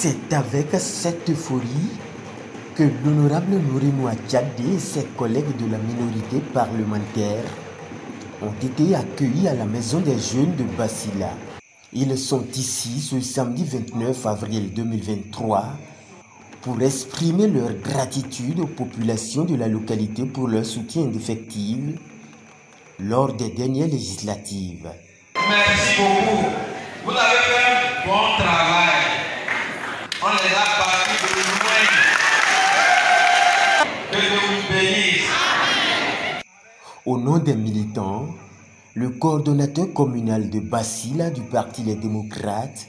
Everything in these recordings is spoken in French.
C'est avec cette euphorie que l'honorable Nouré Tchadé et ses collègues de la minorité parlementaire ont été accueillis à la Maison des Jeunes de Bassila. Ils sont ici ce samedi 29 avril 2023 pour exprimer leur gratitude aux populations de la localité pour leur soutien indéfectible lors des dernières législatives. Merci beaucoup. Vous avez fait un bon travail. On les a partis de loin. Que Dieu vous bénisse. Au nom des militants, le coordonnateur communal de Bassila du Parti Les Démocrates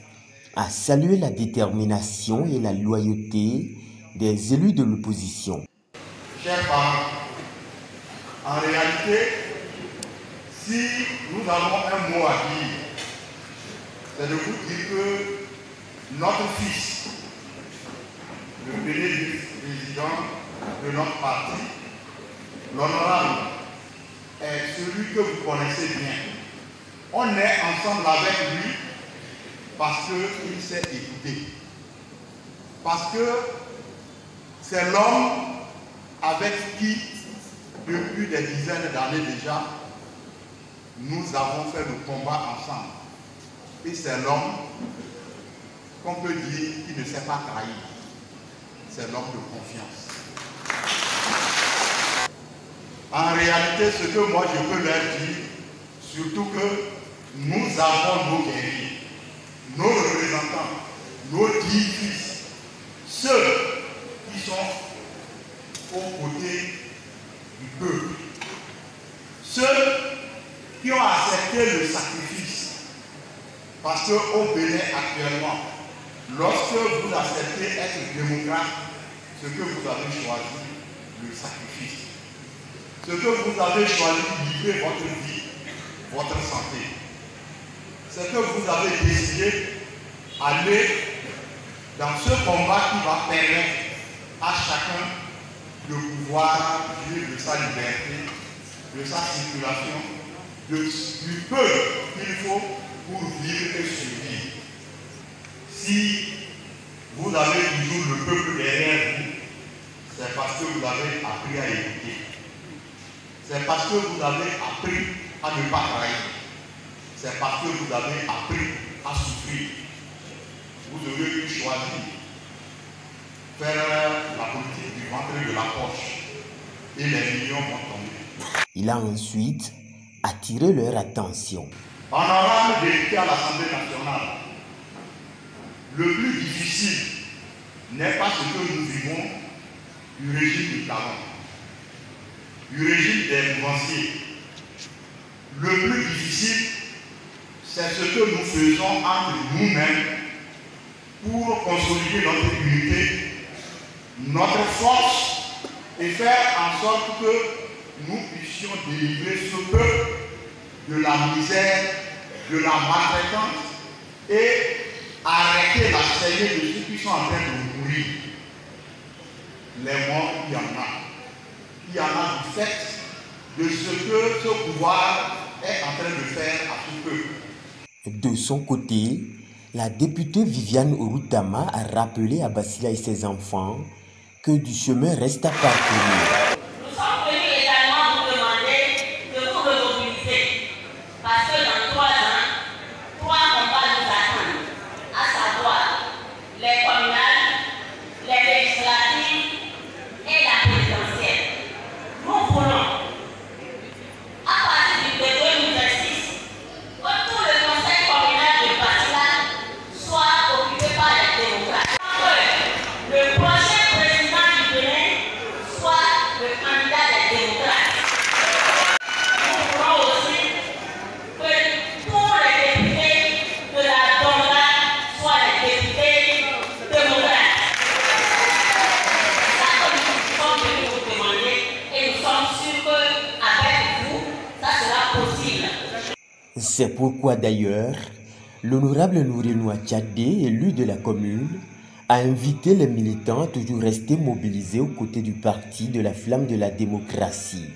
a salué la détermination et la loyauté des élus de l'opposition. Chers parents, en réalité, si nous avons un mot à dire, c'est de vous dire que notre fils, le bénéfice président de notre parti, l'honorable, est celui que vous connaissez bien. On est ensemble avec lui parce qu'il s'est écouté. Parce que c'est l'homme avec qui, depuis des dizaines d'années déjà, nous avons fait le combat ensemble. Et c'est l'homme qu'on peut dire qui ne s'est pas trahi. C'est l'homme de confiance. En réalité, ce que moi je peux leur dire, surtout que nous avons nos guerriers, nos représentants, nos 10 fils, ceux qui sont aux côtés du peuple, ceux qui ont accepté le sacrifice. Parce qu'au Bénin actuellement, lorsque vous acceptez être démocrate, ce que vous avez choisi, le sacrifice. Ce que vous avez choisi, livrer votre vie, votre santé. Ce que vous avez décidé, aller dans ce combat qui va permettre à chacun de pouvoir vivre de sa liberté, de sa circulation, du peu qu'il faut pour vivre et survivre. Si vous avez toujours le peuple derrière vous, c'est parce que vous avez appris à écouter. C'est parce que vous avez appris à ne pas trahir. C'est parce que vous avez appris à souffrir. Vous auriez pu choisir faire la politique du ventre de la poche et les millions vont tomber. Il a ensuite attiré leur attention. Honorable député à l'Assemblée nationale, le plus difficile n'est pas ce que nous vivons du régime du talon, du régime des mouvanciers. Le plus difficile, c'est ce que nous faisons entre nous-mêmes pour consolider notre unité, notre force et faire en sorte que nous puissions délivrer ce peuple de la misère, de la maltraitance et arrêter la saignée de ceux qui sont en train de mourir. Les morts, il y en a. Il y en a du fait de ce que ce pouvoir est en train de faire à tout peuple. De son côté, la députée Viviane Orutama a rappelé à Bassila et ses enfants que du chemin reste à parcourir. Nous sommes venus également vous demander de vous remobiliser parce que dans 3 ans, 3 combats nous attendent, à savoir les communales, les législatives et la présidentielle. Nous voulons, à partir du 2026, que tout le conseil communal de Bassila soit occupé par les démocrates. Que le prochain président du Bénin soit le candidat des démocrates. Nous voulons aussi que tous les députés de la Donga soient les députés démocrates. C'est ça que nous sommes venus vous demander et nous sommes sûrs qu'avec vous, ça sera possible. C'est pourquoi d'ailleurs, l'honorable Nouré Tchadé, élu de la commune, a invité les militants à toujours rester mobilisés aux côtés du parti de la flamme de la démocratie.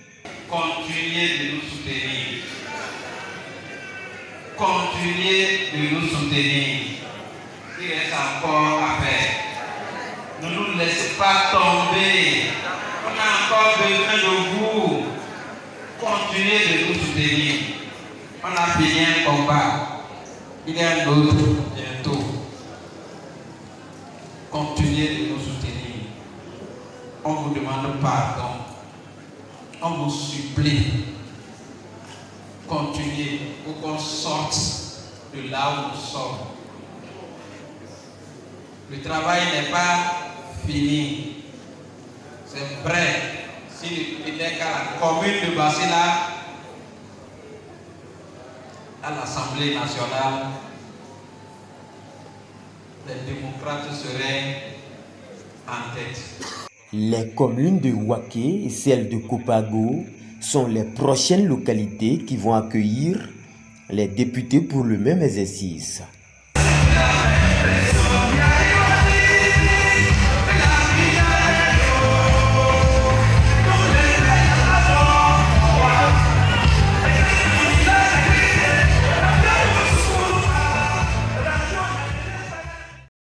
Continuez de nous soutenir. Continuez de nous soutenir. Il reste encore à faire. Ne nous laissez pas tomber. On a encore besoin de vous. Continuez de nous soutenir. On a fini un combat. Il y a un autre bientôt. Continuez de nous soutenir. On vous demande pardon. On vous supplie. Continuez pour qu'on sorte de là où nous sommes. Le travail n'est pas fini. C'est vrai. S'il n'est qu'à la commune de Bassila, à l'Assemblée nationale, les démocrates seraient en tête. Les communes de Waké et celles de Kopago sont les prochaines localités qui vont accueillir les députés pour le même exercice.